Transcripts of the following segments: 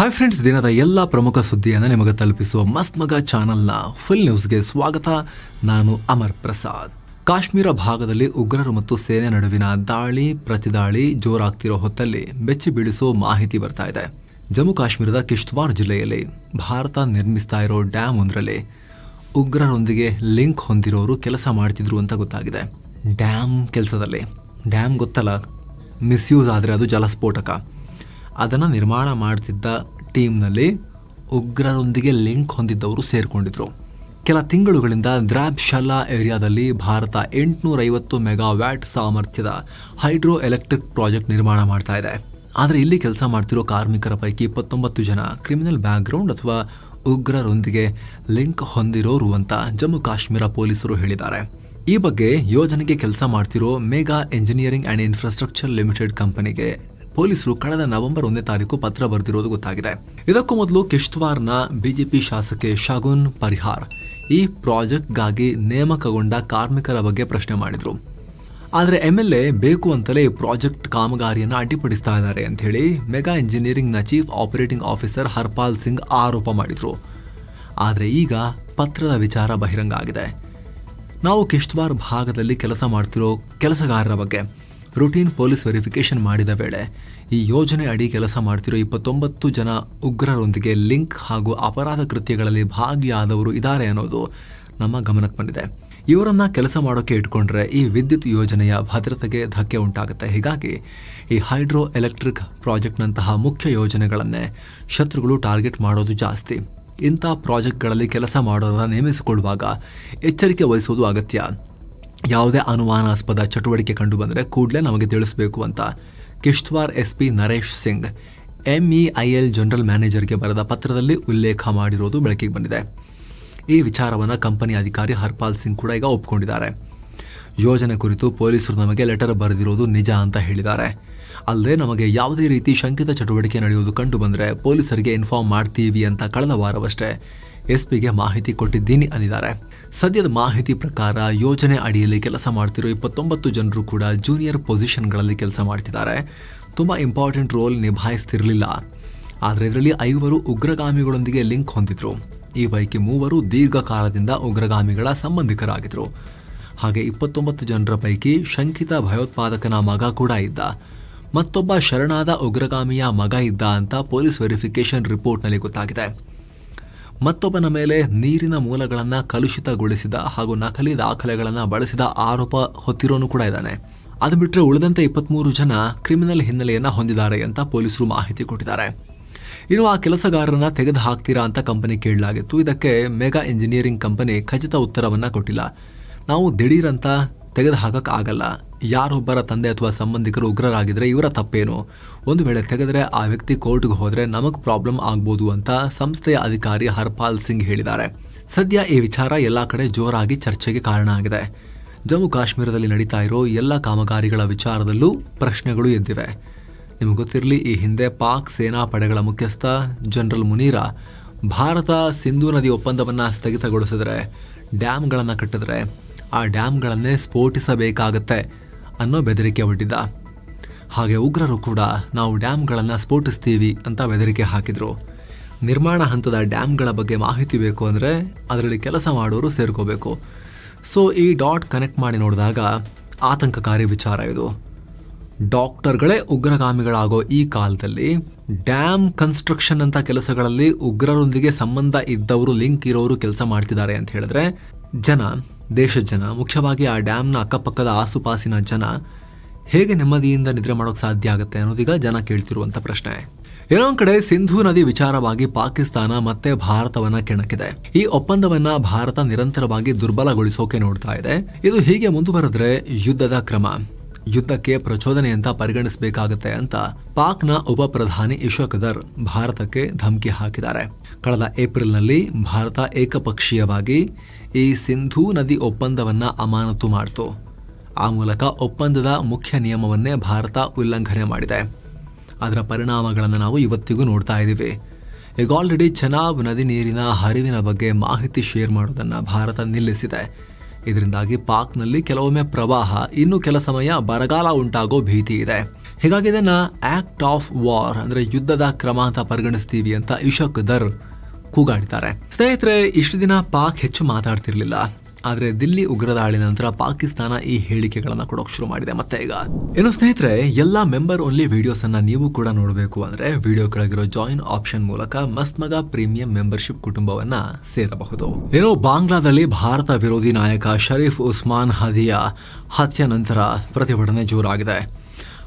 Hi friends, ದಿನದ ಎಲ್ಲ ಪ್ರಮುಖ ಸುದ್ದಿಯನ್ನು ನಿಮಗೆ ತಲುಪಿಸುವ ಮಸ್ತ್ ಮಗ ಚಾನಲ್ನ ಫುಲ್ ನ್ಯೂಸ್ಗೆ ಸ್ವಾಗತ. ನಾನು ಅಮರ್ ಪ್ರಸಾದ್. ಕಾಶ್ಮೀರ ಭಾಗದಲ್ಲಿ ಉಗ್ರರು ಮತ್ತು ಸೇನೆ ನಡುವಿನ ದಾಳಿ ಪ್ರತಿದಾಳಿ ಜೋರಾಗ್ತಿರೋ ಹೊತ್ತಲ್ಲಿ ಬೆಚ್ಚಿ ಬೀಳಿಸೋ ಮಾಹಿತಿ ಬರ್ತಾ ಇದೆ. ಜಮ್ಮು ಕಾಶ್ಮೀರದ ಕಿಶ್ತ್ವಾರ್ ಜಿಲ್ಲೆಯಲ್ಲಿ ಭಾರತ ನಿರ್ಮಿಸ್ತಾ ಇರೋ ಡ್ಯಾಮ್ ಒಂದರಲ್ಲಿ ಉಗ್ರರೊಂದಿಗೆ ಲಿಂಕ್ ಹೊಂದಿರೋರು ಕೆಲಸ ಮಾಡ್ತಿದ್ರು ಅಂತ ಗೊತ್ತಾಗಿದೆ. ಡ್ಯಾಮ್ ಕೆಲಸದಲ್ಲಿ, ಡ್ಯಾಮ್ ಗೊತ್ತಲ್ಲ, ಮಿಸ್ಯೂಸ್ ಆದರೆ ಅದು ಜಲಸ್ಫೋಟಕ. ಅದನ್ನು ನಿರ್ಮಾಣ ಮಾಡ್ತಿದ್ದ ಟೀಮ್ನಲ್ಲಿ ಉಗ್ರರೊಂದಿಗೆ ಲಿಂಕ್ ಹೊಂದಿದ್ದವರು ಸೇರಿಕೊಂಡಿದ್ರು. ಕೆಲ ತಿಂಗಳುಗಳಿಂದ ದ್ರಾಬ್ ಶಲ್ಲಾ ಏರಿಯಾದಲ್ಲಿ ಭಾರತ 850 ಮೆಗಾವ್ಯಾಟ್ ಸಾಮರ್ಥ್ಯದ ಹೈಡ್ರೋ ಎಲೆಕ್ಟ್ರಿಕ್ ಪ್ರಾಜೆಕ್ಟ್ ನಿರ್ಮಾಣ ಮಾಡ್ತಾ ಇದೆ. ಆದರೆ ಇಲ್ಲಿ ಕೆಲಸ ಮಾಡ್ತಿರೋ ಕಾರ್ಮಿಕರ ಪೈಕಿ 29 ಜನ ಕ್ರಿಮಿನಲ್ ಬ್ಯಾಕ್ಗ್ರೌಂಡ್ ಅಥವಾ ಉಗ್ರರೊಂದಿಗೆ ಲಿಂಕ್ ಹೊಂದಿರೋರು ಅಂತ ಜಮ್ಮು ಕಾಶ್ಮೀರ ಪೊಲೀಸರು ಹೇಳಿದ್ದಾರೆ. ಈ ಬಗ್ಗೆ ಯೋಜನೆಗೆ ಕೆಲಸ ಮಾಡ್ತಿರೋ mega engineering and infrastructure limited ಕಂಪನಿಗೆ ಪೊಲೀಸರು ಕಳೆದ ನವೆಂಬರ್ 1ನೇ ತಾರೀಕು ಪತ್ರ ಬರೆದಿರೋದು ಗೊತ್ತಾಗಿದೆ. ಇದಕ್ಕೂ ಮೊದಲು ಕಿಶ್ತ್ವಾರ್ನ ಬಿಜೆಪಿ ಶಾಸಕಿ ಶಗುನ್ ಪರಿಹಾರ್ ಈ ಪ್ರಾಜೆಕ್ಟ್ಗಾಗಿ ನೇಮಕಗೊಂಡ ಕಾರ್ಮಿಕರ ಬಗ್ಗೆ ಪ್ರಶ್ನೆ ಮಾಡಿದ್ರು. ಆದರೆ MLA ಬೇಕು ಅಂತಲೇ ಈ ಪ್ರಾಜೆಕ್ಟ್ ಕಾಮಗಾರಿಯನ್ನು ಅಡ್ಡಿಪಡಿಸ್ತಾ ಇದ್ದಾರೆ ಅಂತ ಹೇಳಿ ಮೆಗಾ ಇಂಜಿನಿಯರಿಂಗ್ನ chief operating officer Harpal Singh ಆರೋಪ ಮಾಡಿದ್ರು. ಆದರೆ ಈಗ ಪತ್ರದ ವಿಚಾರ ಬಹಿರಂಗ ಆಗಿದೆ. ನಾವು ಕಿಶ್ತ್ವಾರ್ ಭಾಗದಲ್ಲಿ ಕೆಲಸ ಮಾಡ್ತಿರೋ ಕೆಲಸಗಾರರ ಬಗ್ಗೆ ರೂಟೀನ್ ಪೊಲೀಸ್ ವೆರಿಫಿಕೇಶನ್ ಮಾಡಿದ ವೇಳೆ ಈ ಯೋಜನೆ ಅಡಿ ಕೆಲಸ ಮಾಡ್ತಿರೋ 29 ಜನ ಉಗ್ರರೊಂದಿಗೆ ಲಿಂಕ್ ಹಾಗೂ ಅಪರಾಧ ಕೃತ್ಯಗಳಲ್ಲಿ ಭಾಗಿಯಾದವರು ಇದ್ದಾರೆ ಅನ್ನೋದು ನಮ್ಮ ಗಮನಕ್ಕೆ ಬಂದಿದೆ. ಇವರನ್ನ ಕೆಲಸ ಮಾಡೋಕೆ ಇಟ್ಕೊಂಡ್ರೆ ಈ ವಿದ್ಯುತ್ ಯೋಜನೆಯ ಭದ್ರತೆಗೆ ಧಕ್ಕೆ ಉಂಟಾಗುತ್ತೆ. ಹೀಗಾಗಿ ಈ ಹೈಡ್ರೋ ಎಲೆಕ್ಟ್ರಿಕ್ ಪ್ರಾಜೆಕ್ಟ್ನಂತಹ ಮುಖ್ಯ ಯೋಜನೆಗಳನ್ನೇ ಶತ್ರುಗಳು ಟಾರ್ಗೆಟ್ ಮಾಡೋದು ಜಾಸ್ತಿ. ಇಂಥ ಪ್ರಾಜೆಕ್ಟ್ಗಳಲ್ಲಿ ಕೆಲಸ ಮಾಡೋರನ್ನ ನೇಮಿಸಿಕೊಳ್ಳುವಾಗ ಎಚ್ಚರಿಕೆ ವಹಿಸೋದು ಅಗತ್ಯ. ಯಾವುದೇ ಅನುಮಾನಾಸ್ಪದ ಚಟುವಟಿಕೆ ಕಂಡು ಬಂದರೆ ಕೂಡಲೇ ನಮಗೆ ತಿಳಿಸಬೇಕು ಅಂತ Kishtwar SP Naresh Singh MEIL general ಮ್ಯಾನೇಜರ್ಗೆ ಬರೆದ ಪತ್ರದಲ್ಲಿ ಉಲ್ಲೇಖ ಮಾಡಿರೋದು ಬೆಳಕಿಗೆ ಬಂದಿದೆ. ಈ ವಿಚಾರವನ್ನು ಕಂಪನಿ ಅಧಿಕಾರಿ ಹರ್ಪಾಲ್ ಸಿಂಗ್ ಕೂಡ ಈಗ ಒಪ್ಪಿಕೊಂಡಿದ್ದಾರೆ. ಯೋಜನೆ ಕುರಿತು ಪೊಲೀಸರು ನಮಗೆ ಲೆಟರ್ ಬರೆದಿರೋದು ನಿಜ ಅಂತ ಹೇಳಿದ್ದಾರೆ. ಅಲ್ಲದೆ ನಮಗೆ ಯಾವುದೇ ರೀತಿ ಶಂಕಿತ ಚಟುವಟಿಕೆ ನಡೆಯುವುದು ಕಂಡು ಬಂದರೆ ಪೊಲೀಸರಿಗೆ ಇನ್ಫಾರ್ಮ್ ಮಾಡ್ತೀವಿ ಅಂತ ಕಳೆದ ವಾರವಷ್ಟೇ SPಗೆ ಮಾಹಿತಿ ಕೊಟ್ಟಿದ್ದೀನಿ ಅಂದಿದ್ದಾರೆ. ಸದ್ಯದ ಮಾಹಿತಿ ಪ್ರಕಾರ ಯೋಜನೆ ಅಡಿಯಲ್ಲಿ ಕೆಲಸ ಮಾಡ್ತಿರೋ 29 ಜನರು ಕೂಡ ಜೂನಿಯರ್ ಪೊಸಿಷನ್ಗಳಲ್ಲಿ ಕೆಲಸ ಮಾಡ್ತಿದ್ದಾರೆ. ತುಂಬ ಇಂಪಾರ್ಟೆಂಟ್ ರೋಲ್ ನಿಭಾಯಿಸ್ತಿರಲಿಲ್ಲ. ಆದರೆ ಇದರಲ್ಲಿ 5 ಉಗ್ರಗಾಮಿಗಳೊಂದಿಗೆ ಲಿಂಕ್ ಹೊಂದಿದ್ರು. ಈ ಪೈಕಿ 3 ದೀರ್ಘಕಾಲದಿಂದ ಉಗ್ರಗಾಮಿಗಳ ಸಂಬಂಧಿಕರಾಗಿದ್ರು. ಹಾಗೆ 29 ಜನರ ಪೈಕಿ ಶಂಕಿತ ಭಯೋತ್ಪಾದಕನ ಮಗ ಕೂಡ ಇದ್ದ. ಮತ್ತೊಬ್ಬ ಶರಣಾದ ಉಗ್ರಗಾಮಿಯ ಮಗ ಇದ್ದ ಅಂತ ಪೊಲೀಸ್ ವೆರಿಫಿಕೇಶನ್ ರಿಪೋರ್ಟ್ನಲ್ಲಿ ಗೊತ್ತಾಗಿದೆ. ಮತ್ತೊಬ್ಬನ ಮೇಲೆ ನೀರಿನ ಮೂಲಗಳನ್ನು ಕಲುಷಿತಗೊಳಿಸಿದ ಹಾಗೂ ನಕಲಿ ದಾಖಲೆಗಳನ್ನು ಬಳಸಿದ ಆರೋಪ ಹೊತ್ತಿರೋನು ಕೂಡ ಇದ್ದಾನೆ. ಅದು ಬಿಟ್ಟರೆ ಉಳಿದಂತೆ 23 ಜನ ಕ್ರಿಮಿನಲ್ ಹಿನ್ನೆಲೆಯನ್ನು ಹೊಂದಿದ್ದಾರೆ ಅಂತ ಪೊಲೀಸರು ಮಾಹಿತಿ ಕೊಟ್ಟಿದ್ದಾರೆ. ಇನ್ನು ಆ ಕೆಲಸಗಾರರನ್ನ ತೆಗೆದು ಹಾಕ್ತೀರಾ ಅಂತ ಕಂಪನಿ ಕೇಳಲಾಗಿತ್ತು. ಇದಕ್ಕೆ ಮೆಗಾ ಇಂಜಿನಿಯರಿಂಗ್ ಕಂಪನಿ ಖಚಿತ ಉತ್ತರವನ್ನ ಕೊಟ್ಟಿಲ್ಲ. ನಾವು ದಿಢೀರಂತ ತೆಗೆದು ಹಾಕಕ್ಕಾಗಲ್ಲ. ಯಾರೊಬ್ಬರ ತಂದೆ ಅಥವಾ ಸಂಬಂಧಿಕರು ಉಗ್ರರಾಗಿದ್ರೆ ಇವರ ತಪ್ಪೇನು? ಒಂದು ವೇಳೆ ತೆಗೆದರೆ ಆ ವ್ಯಕ್ತಿ ಕೋರ್ಟ್ಗೆ ಹೋದರೆ ನಮಗೆ ಪ್ರಾಬ್ಲಮ್ ಆಗ್ಬೋದು ಅಂತ ಸಂಸ್ಥೆಯ ಅಧಿಕಾರಿ ಹರ್ಪಾಲ್ ಸಿಂಗ್ ಹೇಳಿದ್ದಾರೆ. ಸದ್ಯ ಈ ವಿಚಾರ ಎಲ್ಲ ಕಡೆ ಜೋರಾಗಿ ಚರ್ಚೆಗೆ ಕಾರಣ ಆಗಿದೆ. ಜಮ್ಮು ಕಾಶ್ಮೀರದಲ್ಲಿ ನಡೀತಾ ಇರೋ ಎಲ್ಲ ಕಾಮಗಾರಿಗಳ ವಿಚಾರದಲ್ಲೂ ಪ್ರಶ್ನೆಗಳು ಎದ್ದಿವೆ. ನಿಮಗೆ ಗೊತ್ತಿರಲಿ, ಈ ಹಿಂದೆ ಪಾಕ್ ಸೇನಾ ಪಡೆಗಳ ಮುಖ್ಯಸ್ಥ ಜನರಲ್ ಮುನೀರಾ ಭಾರತ ಸಿಂಧೂ ನದಿ ಒಪ್ಪಂದವನ್ನು ಸ್ಥಗಿತಗೊಳಿಸಿದರೆ, ಡ್ಯಾಮ್ಗಳನ್ನು ಕಟ್ಟಿದ್ರೆ ಆ ಡ್ಯಾಮ್ಗಳನ್ನೇ ಸ್ಫೋಟಿಸಬೇಕಾಗತ್ತೆ ಅನ್ನೋ ಬೆದರಿಕೆ ಒಡ್ಡಿದ್ದ. ಹಾಗೆ ಉಗ್ರರು ಕೂಡ ನಾವು ಡ್ಯಾಮ್ಗಳನ್ನು ಸ್ಫೋಟಿಸ್ತೀವಿ ಅಂತ ಬೆದರಿಕೆ ಹಾಕಿದ್ರು. ನಿರ್ಮಾಣ ಹಂತದ ಡ್ಯಾಮ್ಗಳ ಬಗ್ಗೆ ಮಾಹಿತಿ ಬೇಕು ಅಂದರೆ ಅದರಲ್ಲಿ ಕೆಲಸ ಮಾಡೋರು ಸೇರ್ಕೋಬೇಕು. ಸೊ ಈ ಡಾಟ್ ಕನೆಕ್ಟ್ ಮಾಡಿ ನೋಡಿದಾಗ ಆತಂಕಕಾರಿ ವಿಚಾರ ಇದು. ಡಾಕ್ಟರ್ಗಳೇ ಉಗ್ರಗಾಮಿಗಳಾಗೋ ಈ ಕಾಲದಲ್ಲಿ ಡ್ಯಾಮ್ ಕನ್ಸ್ಟ್ರಕ್ಷನ್ ಅಂತ ಕೆಲಸಗಳಲ್ಲಿ ಉಗ್ರರೊಂದಿಗೆ ಸಂಬಂಧ ಇದ್ದವರು, ಲಿಂಕ್ ಇರೋರು ಕೆಲಸ ಮಾಡ್ತಿದ್ದಾರೆ ಅಂತ ಹೇಳಿದ್ರೆ ದೇಶದ ಜನ, ಮುಖ್ಯವಾಗಿ ಆ ಡ್ಯಾಮ್ನ ಅಕ್ಕಪಕ್ಕದ ಆಸುಪಾಸಿನ ಜನ ಹೇಗೆ ನೆಮ್ಮದಿಯಿಂದ ನಿದ್ರೆ ಮಾಡೋಕೆ ಸಾಧ್ಯ ಆಗುತ್ತೆ ಅನ್ನೋದೀಗ ಜನ ಕೇಳ್ತಿರುವಂತ ಪ್ರಶ್ನೆ. ಇನ್ನೊಂದು ಕಡೆ ಸಿಂಧೂ ನದಿ ವಿಚಾರವಾಗಿ ಪಾಕಿಸ್ತಾನ ಮತ್ತೆ ಭಾರತವನ್ನ ಕೆಣಕಿದೆ. ಈ ಒಪ್ಪಂದವನ್ನ ಭಾರತ ನಿರಂತರವಾಗಿ ದುರ್ಬಲಗೊಳಿಸೋಕೆ ನೋಡ್ತಾ ಇದೆ. ಇದು ಹೀಗೆ ಮುಂದುವರೆದ್ರೆ ಯುದ್ಧದ ಕ್ರಮ, ಯುದ್ಧಕ್ಕೆ ಪ್ರಚೋದನೆ ಅಂತ ಪರಿಗಣಿಸಬೇಕಾಗತ್ತೆ ಅಂತ ಪಾಕ್ನ ಉಪ ಪ್ರಧಾನಿ ಇಶೋಕದರ್ ಭಾರತಕ್ಕೆ ಧಮಕಿ ಹಾಕಿದ್ದಾರೆ. ಕಳೆದ ಏಪ್ರಿಲ್ನಲ್ಲಿ ಭಾರತ ಏಕಪಕ್ಷೀಯವಾಗಿ ಈ ಸಿಂಧೂ ನದಿ ಒಪ್ಪಂದವನ್ನ ಅಮಾನತು ಮಾಡಿತು. ಆ ಮೂಲಕ ಒಪ್ಪಂದದ ಮುಖ್ಯ ನಿಯಮವನ್ನೇ ಭಾರತ ಉಲ್ಲಂಘನೆ ಮಾಡಿದೆ. ಅದರ ಪರಿಣಾಮಗಳನ್ನು ನಾವು ಇವತ್ತಿಗೂ ನೋಡ್ತಾ ಇದ್ದೀವಿ. ಈಗ ಆಲ್ರೆಡಿ ಚೆನಾಬ್ ನದಿ ನೀರಿನ ಹರಿವಿನ ಬಗ್ಗೆ ಮಾಹಿತಿ ಶೇರ್ ಮಾಡೋದನ್ನು ಭಾರತ ನಿಲ್ಲಿಸಿದೆ. ಇದರಿಂದಾಗಿ ಪಾಕ್ನಲ್ಲಿ ಕೆಲವೊಮ್ಮೆ ಪ್ರವಾಹ, ಇನ್ನು ಕೆಲ ಸಮಯ ಬರಗಾಲ ಉಂಟಾಗೋ ಭೀತಿ ಇದೆ. ಹೀಗಾಗಿ ಇದನ್ನ ಆಕ್ಟ್ ಆಫ್ ವಾರ್ ಅಂದ್ರೆ ಯುದ್ಧದ ಕ್ರಮ ಅಂತ ಪರಿಗಣಿಸ್ತೀವಿ ಅಂತ ಇಶಕ್ ದರ್ ಕೂಗಾಡಿದ್ದಾರೆ. ಸ್ನೇಹಿತರೆ, ಇಷ್ಟು ದಿನ ಪಾಕ್ ಹೆಚ್ಚು ಮಾತಾಡ್ತಿರ್ಲಿಲ್ಲ. ಆದ್ರೆ ದಿಲ್ಲಿ ಉಗ್ರ ದಾಳಿ ನಂತರ ಪಾಕಿಸ್ತಾನ ಈ ಹೇಳಿಕೆಗಳನ್ನ ಕೊಡೋಕೆ ಶುರು ಮಾಡಿದೆ ಮತ್ತೆ ಈಗ. ಇನ್ನು ಸ್ನೇಹಿತರೆ, ಎಲ್ಲಾ ಮೆಂಬರ್ ಓನ್ಲಿ ವಿಡಿಯೋಸ್ ಅನ್ನ ನೀವು ಕೂಡ ನೋಡಬೇಕು ಅಂದ್ರೆ ವಿಡಿಯೋ ಕೆಳಗಿರೋ ಜಾಯಿನ್ ಆಪ್ಷನ್ ಮೂಲಕ ಮಸ್ತ್ ಮಗ ಪ್ರೀಮಿಯಂ ಮೆಂಬರ್ಶಿಪ್ ಕುಟುಂಬವನ್ನ ಸೇರಬಹುದು. ಇನ್ನು ಬಾಂಗ್ಲಾದಲ್ಲಿ ಭಾರತ ವಿರೋಧಿ ನಾಯಕ ಶರೀಫ್ ಉಸ್ಮಾನ್ ಹದಿಯಾ ಹತ್ಯೆ ನಂತರ ಪ್ರತಿಭಟನೆ ಜೋರಾಗಿದೆ.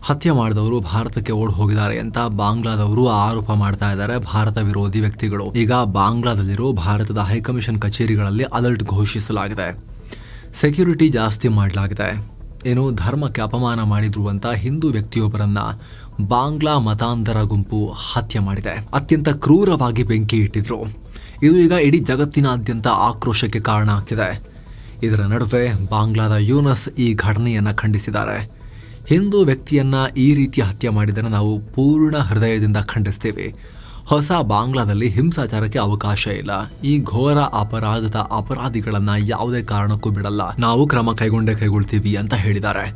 ಹತ್ಯೆ ಮಾಡಿದವರು ಭಾರತಕ್ಕೆ ಓಡ್ ಹೋಗಿದ್ದಾರೆ ಅಂತ ಬಾಂಗ್ಲಾದವರು ಆರೋಪ ಮಾಡ್ತಾ ಇದ್ದಾರೆ. ಭಾರತ ವಿರೋಧಿ ವ್ಯಕ್ತಿಗಳು ಈಗ ಬಾಂಗ್ಲಾದಲ್ಲಿರೋ ಭಾರತದ ಹೈಕಮಿಷನ್ ಕಚೇರಿಗಳಲ್ಲಿ ಅಲರ್ಟ್ ಘೋಷಿಸಲಾಗಿದೆ. ಸೆಕ್ಯೂರಿಟಿ ಜಾಸ್ತಿ ಮಾಡಲಾಗಿದೆ. ಏನು ಧರ್ಮಕ್ಕೆ ಅಪಮಾನ ಮಾಡಿದ್ರು ಅಂತ ಹಿಂದೂ ವ್ಯಕ್ತಿಯೊಬ್ಬರನ್ನ ಬಾಂಗ್ಲಾ ಮತಾಂತರ ಗುಂಪು ಹತ್ಯೆ ಮಾಡಿದೆ. ಅತ್ಯಂತ ಕ್ರೂರವಾಗಿ ಬೆಂಕಿ ಇಟ್ಟಿದ್ರು. ಇದು ಈಗ ಇಡೀ ಜಗತ್ತಿನಾದ್ಯಂತ ಆಕ್ರೋಶಕ್ಕೆ ಕಾರಣ ಆಗ್ತಿದೆ. ಇದರ ನಡುವೆ ಬಾಂಗ್ಲಾದ ಯೂನಸ್ ಈ ಘಟನೆಯನ್ನ ಖಂಡಿಸಿದ್ದಾರೆ. ಹಿಂದೂ ವ್ಯಕ್ತಿಯನ್ನ ಈ ರೀತಿ ಹತ್ಯೆ ಮಾಡಿದರೆ ನಾವು ಪೂರ್ಣ ಹೃದಯದಿಂದ ಖಂಡಿಸ್ತೇವೆ. ಹೊಸ ಬಾಂಗ್ಲಾದಲ್ಲಿ ಹಿಂಸಾಚಾರಕ್ಕೆ ಅವಕಾಶ ಇಲ್ಲ. ಈ ಘೋರ ಅಪರಾಧದ ಅಪರಾಧಿಗಳನ್ನ ಯಾವುದೇ ಕಾರಣಕ್ಕೂ ಬಿಡಲ್ಲ. ನಾವು ಕ್ರಮ ಕೈಗೊಳ್ತೀವಿ ಅಂತ ಹೇಳಿದ್ದಾರೆ.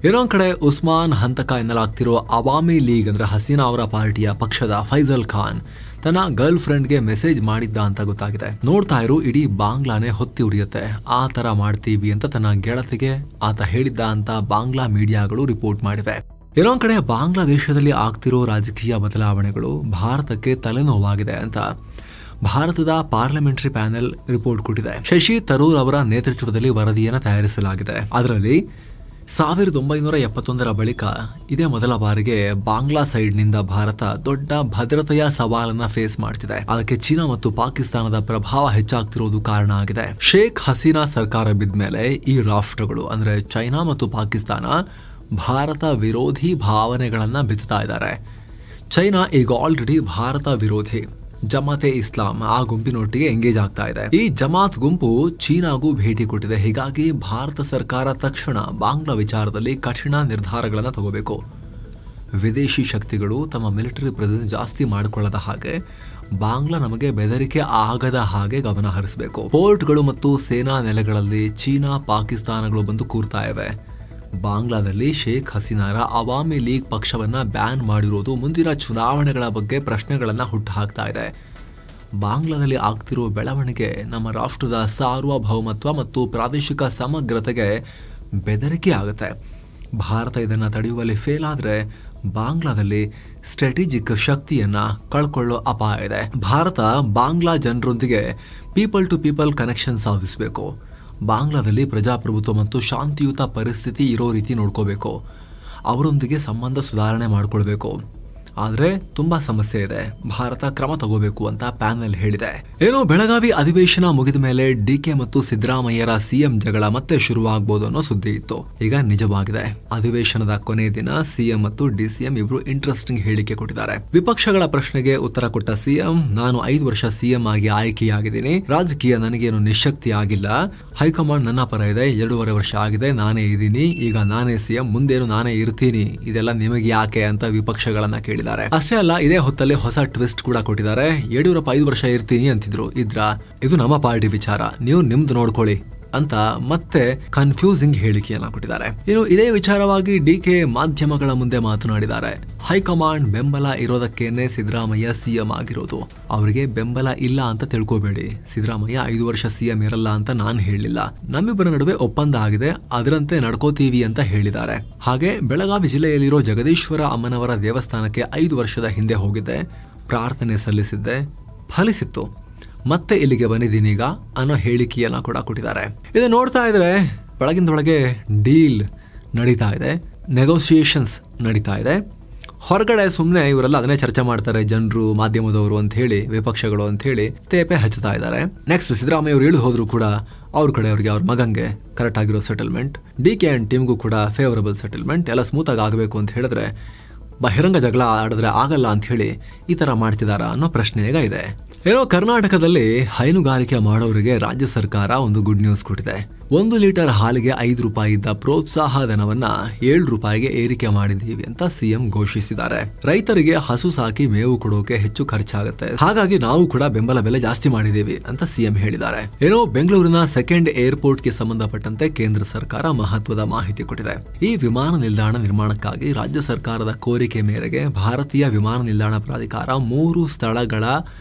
ಇನ್ನೊಂದ್ ಕಡೆ ಉಸ್ಮಾನ್ ಹಂತಕ ಎನ್ನಲಾಗ್ತಿರೋ ಅವಾಮಿ ಲೀಗ್ ಅಂದ್ರೆ ಹಸೀನಾ ಅವರ ಪಾರ್ಟಿಯ ಪಕ್ಷದ ಫೈಜಲ್ ಖಾನ್ ತನ್ನ ಗರ್ಲ್ ಫ್ರೆಂಡ್ಗೆ ಮೆಸೇಜ್ ಮಾಡಿದ್ದ ಅಂತ ಗೊತ್ತಾಗಿದೆ. ನೋಡ್ತಾ ಇರು, ಇಡೀ ಬಾಂಗ್ಲಾನೇ ಹೊತ್ತಿ ಉರಿಯುತ್ತೆ, ಆ ತರ ಮಾಡ್ತೀವಿ ಅಂತ ತನ್ನ ಗೆಳತಿಗೆ ಆತ ಹೇಳಿದ್ದ ಅಂತ ಬಾಂಗ್ಲಾ ಮೀಡಿಯಾಗಳು ರಿಪೋರ್ಟ್ ಮಾಡಿವೆ. ಇನ್ನೊಂದ್ ಕಡೆ ಬಾಂಗ್ಲಾದೇಶದಲ್ಲಿ ಆಗ್ತಿರೋ ರಾಜಕೀಯ ಬದಲಾವಣೆಗಳು ಭಾರತಕ್ಕೆ ತಲೆನೋವಾಗಿದೆ ಅಂತ ಭಾರತದ ಪಾರ್ಲಿಮೆಂಟರಿ ಪ್ಯಾನೆಲ್ ರಿಪೋರ್ಟ್ ಕೊಟ್ಟಿದೆ. ಶಶಿ ತರೂರ್ ಅವರ ನೇತೃತ್ವದಲ್ಲಿ ವರದಿಯನ್ನು ತಯಾರಿಸಲಾಗಿದೆ. ಅದರಲ್ಲಿ 1971 ಬಳಿಕ ಇದೇ ಮೊದಲ ಬಾರಿಗೆ ಬಾಂಗ್ಲಾ ಸೈಡ್ನಿಂದ ಭಾರತ ದೊಡ್ಡ ಭದ್ರತೆಯ ಸವಾಲನ್ನ ಫೇಸ್ ಮಾಡ್ತಿದೆ. ಅದಕ್ಕೆ ಚೀನಾ ಮತ್ತು ಪಾಕಿಸ್ತಾನದ ಪ್ರಭಾವ ಹೆಚ್ಚಾಗ್ತಿರೋದು ಕಾರಣ ಆಗಿದೆ. ಶೇಖ್ ಹಸೀನಾ ಸರ್ಕಾರ ಬಿದ್ಮೇಲೆ ಈ ರಾಷ್ಟ್ರಗಳು ಅಂದ್ರೆ ಚೈನಾ ಮತ್ತು ಪಾಕಿಸ್ತಾನ ಭಾರತ ವಿರೋಧಿ ಭಾವನೆಗಳನ್ನ ಬಿತ್ತಾ ಇದ್ದಾರೆ. ಚೈನಾ ಈಗ ಆಲ್ರೆಡಿ ಭಾರತ ವಿರೋಧಿ ಜಮಾತೆ ಇಸ್ಲಾಂ ಆ ಗುಂಪಿನೊಟ್ಟಿಗೆ ಎಂಗೇಜ್ ಆಗ್ತಾ ಇದೆ. ಈ ಜಮಾತ್ ಗುಂಪು ಚೀನಾಗೂ ಭೇಟಿ ಕೊಟ್ಟಿದೆ. ಹೀಗಾಗಿ ಭಾರತ ಸರ್ಕಾರ ತಕ್ಷಣ ಬಾಂಗ್ಲಾ ವಿಚಾರದಲ್ಲಿ ಕಠಿಣ ನಿರ್ಧಾರಗಳನ್ನು ತಗೋಬೇಕು. ವಿದೇಶಿ ಶಕ್ತಿಗಳು ತಮ್ಮ ಮಿಲಿಟರಿ ಪ್ರೆಸೆನ್ಸ್ ಜಾಸ್ತಿ ಮಾಡಿಕೊಳ್ಳದ ಹಾಗೆ, ಬಾಂಗ್ಲಾ ನಮಗೆ ಬೆದರಿಕೆ ಆಗದ ಹಾಗೆ ಗಮನ ಹರಿಸಬೇಕು. ಪೋರ್ಟ್ಗಳು ಮತ್ತು ಸೇನಾ ನೆಲೆಗಳಲ್ಲಿ ಚೀನಾ ಪಾಕಿಸ್ತಾನಗಳು ಬಂದು ಕೂರ್ತಾ ಇವೆ. ಬಾಂಗ್ಲಾದಲ್ಲಿ ಶೇಖ್ ಹಸೀನಾರ ಅವಾಮಿ ಲೀಗ್ ಪಕ್ಷವನ್ನ ಬ್ಯಾನ್ ಮಾಡಿರೋದು ಮುಂದಿನ ಚುನಾವಣೆಗಳ ಬಗ್ಗೆ ಪ್ರಶ್ನೆಗಳನ್ನ ಹುಟ್ಟುಹಾಕ್ತಾ ಇದೆ. ಬಾಂಗ್ಲಾದಲ್ಲಿ ಆಗ್ತಿರೋ ಬೆಳವಣಿಗೆ ನಮ್ಮ ರಾಷ್ಟ್ರದ ಸಾರ್ವಭೌಮತ್ವ ಮತ್ತು ಪ್ರಾದೇಶಿಕ ಸಮಗ್ರತೆಗೆ ಬೆದರಿಕೆ ಆಗುತ್ತೆ. ಭಾರತ ಇದನ್ನ ತಡೆಯುವಲ್ಲಿ ಫೇಲ್ ಆದ್ರೆ ಬಾಂಗ್ಲಾದಲ್ಲಿ ಸ್ಟ್ರಾಟಜಿಕ್ ಶಕ್ತಿಯನ್ನ ಕಳ್ಕೊಳ್ಳೋ ಅಪಾಯ ಇದೆ. ಭಾರತ ಬಾಂಗ್ಲಾ ಜನರೊಂದಿಗೆ ಪೀಪಲ್ ಟು ಪೀಪಲ್ ಕನೆಕ್ಷನ್ ಸಾಧಿಸಬೇಕು. ಬಾಂಗ್ಲಾದಲ್ಲಿ ಪ್ರಜಾಪ್ರಭುತ್ವ ಮತ್ತು ಶಾಂತಿಯುತ ಪರಿಸ್ಥಿತಿ ಇರೋ ರೀತಿ ನೋಡ್ಕೋಬೇಕು. ಅವರೊಂದಿಗೆ ಸಂಬಂಧ ಸುಧಾರಣೆ ಮಾಡ್ಕೊಳ್ಬೇಕು. ಆದ್ರೆ ತುಂಬಾ ಸಮಸ್ಯೆ ಇದೆ, ಭಾರತ ಕ್ರಮ ತಗೋಬೇಕು ಅಂತ ಪ್ಯಾನೆಲ್ ಹೇಳಿದೆ. ಏನೋ ಬೆಳಗಾವಿ ಅಧಿವೇಶನ ಮುಗಿದ ಮೇಲೆ ಡಿಕೆ ಮತ್ತು ಸಿದ್ದರಾಮಯ್ಯರ ಸಿಎಂ ಜಗಳ ಮತ್ತೆ ಶುರುವಾಗಬಹುದು ಅನ್ನೋ ಸುದ್ದಿ ಇತ್ತು. ಈಗ ನಿಜವಾಗಿದೆ. ಅಧಿವೇಶನದ ಕೊನೆ ದಿನ ಸಿಎಂ ಮತ್ತು ಡಿಸಿಎಂ ಇಬ್ರು ಇಂಟ್ರೆಸ್ಟಿಂಗ್ ಹೇಳಿಕೆ ಕೊಟ್ಟಿದ್ದಾರೆ. ವಿಪಕ್ಷಗಳ ಪ್ರಶ್ನೆಗೆ ಉತ್ತರ ಕೊಟ್ಟ ಸಿಎಂ, ನಾನು 5 ವರ್ಷ ಸಿಎಂ ಆಗಿ ಆಯ್ಕೆಯಾಗಿದ್ದೀನಿ. ರಾಜಕೀಯ ನನಗೇನು ನಿಶಕ್ತಿ ಆಗಿಲ್ಲ. ಹೈಕಮಾಂಡ್ ನನ್ನ ಪರ ಇದೆ. 2.5 ವರ್ಷ ಆಗಿದೆ, ನಾನೇ ಇದ್ದೀನಿ. ಈಗ ನಾನೇ ಸಿಎಂ, ಮುಂದೇನು ನಾನೇ ಇರ್ತೀನಿ. ಇದೆಲ್ಲ ನಿಮಗೆ ಯಾಕೆ ಅಂತ ವಿಪಕ್ಷಗಳನ್ನ ಕೇಳಿದ್ದಾರೆ. ಅಷ್ಟೇ ಅಲ್ಲ, ಇದೇ ಹೊತ್ತಲ್ಲಿ ಹೊಸ ಟ್ವಿಸ್ಟ್ ಕೂಡ ಕೊಟ್ಟಿದ್ದಾರೆ. ಯಡಿಯೂರಪ್ಪ 5 ವರ್ಷ ಇರ್ತೀನಿ ಅಂತಿದ್ರು. ಇದು ನಮ್ಮ ಪಾರ್ಟಿ ವಿಚಾರ, ನೀವು ನಿಮ್ದು ನೋಡ್ಕೊಳ್ಳಿ ಅಂತ ಮತ್ತೆ ಕನ್ಫ್ಯೂಸಿಂಗ್ ಹೇಳಿಕೆಯನ್ನ ಕೊಟ್ಟಿದ್ದಾರೆ. ಇನ್ನು ಇದೇ ವಿಚಾರವಾಗಿ ಡಿಕೆ ಮಾಧ್ಯಮಗಳ ಮುಂದೆ ಮಾತನಾಡಿದ್ದಾರೆ. ಹೈಕಮಾಂಡ್ ಬೆಂಬಲ ಇರೋದಕ್ಕೇನೆ ಸಿದ್ದರಾಮಯ್ಯ ಸಿಎಂ ಆಗಿರೋದು. ಅವರಿಗೆ ಬೆಂಬಲ ಇಲ್ಲ ಅಂತ ತಿಳ್ಕೋಬೇಡಿ. ಸಿದ್ದರಾಮಯ್ಯ 5 ವರ್ಷ ಸಿಎಂ ಇರಲ್ಲ ಅಂತ ನಾನು ಹೇಳಿಲ್ಲ. ನಮ್ಮಿಬ್ಬರ ನಡುವೆ ಒಪ್ಪಂದ ಆಗಿದೆ, ಅದರಂತೆ ನಡ್ಕೋತೀವಿ ಅಂತ ಹೇಳಿದ್ದಾರೆ. ಹಾಗೆ ಬೆಳಗಾವಿ ಜಿಲ್ಲೆಯಲ್ಲಿರೋ ಜಗದೀಶ್ವರ ಅಮ್ಮನವರ ದೇವಸ್ಥಾನಕ್ಕೆ 5 ವರ್ಷದ ಹಿಂದೆ ಹೋಗಿದ್ದೆ, ಪ್ರಾರ್ಥನೆ ಸಲ್ಲಿಸಿದ್ದೆ, ಫಲಿಸಿತ್ತು. ಮತ್ತೆ ಇಲ್ಲಿಗೆ ಬಂದಿದ್ದೀನೀಗ ಅನ್ನೋ ಹೇಳಿಕೆಯನ್ನ ಕೂಡ ಕೊಟ್ಟಿದ್ದಾರೆ. ಇದು ನೋಡ್ತಾ ಇದ್ರೆ ಒಳಗಿಂದೊಳಗೆ ಡೀಲ್ ನಡೀತಾ ಇದೆ, ನೆಗೋಸಿಯೇಷನ್ಸ್ ನಡೀತಾ ಇದೆ. ಹೊರಗಡೆ ಸುಮ್ಮನೆ ಇವರೆಲ್ಲ ಅದನ್ನೇ ಚರ್ಚೆ ಮಾಡ್ತಾರೆ, ಜನರು, ಮಾಧ್ಯಮದವರು ಅಂತ ಹೇಳಿ, ವಿಪಕ್ಷಗಳು ಅಂತ ಹೇಳಿ ತೇಪೆ ಹಚ್ಚುತ್ತಾ ಇದ್ದಾರೆ. ನೆಕ್ಸ್ಟ್ ಸಿದ್ದರಾಮಯ್ಯ ಅವರು ಇಳಿದು ಹೋದ್ರು ಕೂಡ ಅವ್ರ ಕಡೆಯವ್ರಿಗೆ, ಅವ್ರ ಮಗಂಗೆ ಕರೆಕ್ಟ್ ಆಗಿರೋ ಸೆಟಲ್ಮೆಂಟ್, ಡಿಕೆ ಅಂಡ್ ಟೀಮ್ಗೂ ಕೂಡ ಫೇವರಬಲ್ ಸೆಟಲ್ಮೆಂಟ್, ಎಲ್ಲ ಸ್ಮೂತ್ ಆಗಿ ಆಗಬೇಕು ಅಂತ ಹೇಳಿದ್ರೆ ಬಹಿರಂಗ ಜಗಳ ಆಡಿದ್ರೆ ಆಗಲ್ಲ ಅಂತ ಹೇಳಿ ಈ ತರ ಮಾಡ್ತಿದಾರ ಅನ್ನೋ ಪ್ರಶ್ನೆ ಈಗ ಇದೆ. ಏನೋ ಕರ್ನಾಟಕದಲ್ಲಿ ಹೈನುಗಾರಿಕೆ ಮಾಡೋರಿಗೆ ರಾಜ್ಯ ಸರ್ಕಾರ ಒಂದು ಗುಡ್ ನ್ಯೂಸ್ ಕೊಟ್ಟಿದೆ. 1 ಲೀಟರ್ ಹಾಲಿಗೆ 5 ರೂಪಾಯಿ ಇದ್ದ ಪ್ರೋತ್ಸಾಹ ಧನವನ್ನ 7 ರೂಪಾಯಿಗೆ ಏರಿಕೆ ಮಾಡಿದ್ದೀವಿ ಅಂತ ಸಿಎಂ ಘೋಷಿಸಿದ್ದಾರೆ. ರೈತರಿಗೆ ಹಸು ಸಾಕಿ ಮೇವು ಕೊಡೋಕೆ ಹೆಚ್ಚು ಖರ್ಚಾಗುತ್ತೆ, ಹಾಗಾಗಿ ನಾವು ಕೂಡ ಬೆಂಬಲ ಬೆಲೆ ಜಾಸ್ತಿ ಮಾಡಿದ್ದೀವಿ ಅಂತ ಸಿಎಂ ಹೇಳಿದ್ದಾರೆ. ಏನೋ ಬೆಂಗಳೂರಿನ ಸೆಕೆಂಡ್ ಏರ್ಪೋರ್ಟ್ಗೆ ಸಂಬಂಧಪಟ್ಟಂತೆ ಕೇಂದ್ರ ಸರ್ಕಾರ ಮಹತ್ವದ ಮಾಹಿತಿ ಕೊಟ್ಟಿದೆ. ಈ ವಿಮಾನ ನಿಲ್ದಾಣ ನಿರ್ಮಾಣಕ್ಕಾಗಿ ರಾಜ್ಯ ಸರ್ಕಾರದ ಕೋರಿಕೆ ಮೇರೆಗೆ ಭಾರತೀಯ ವಿಮಾನ ನಿಲ್ದಾಣ ಪ್ರಾಧಿಕಾರ 3 ಸ್ಥಳಗಳ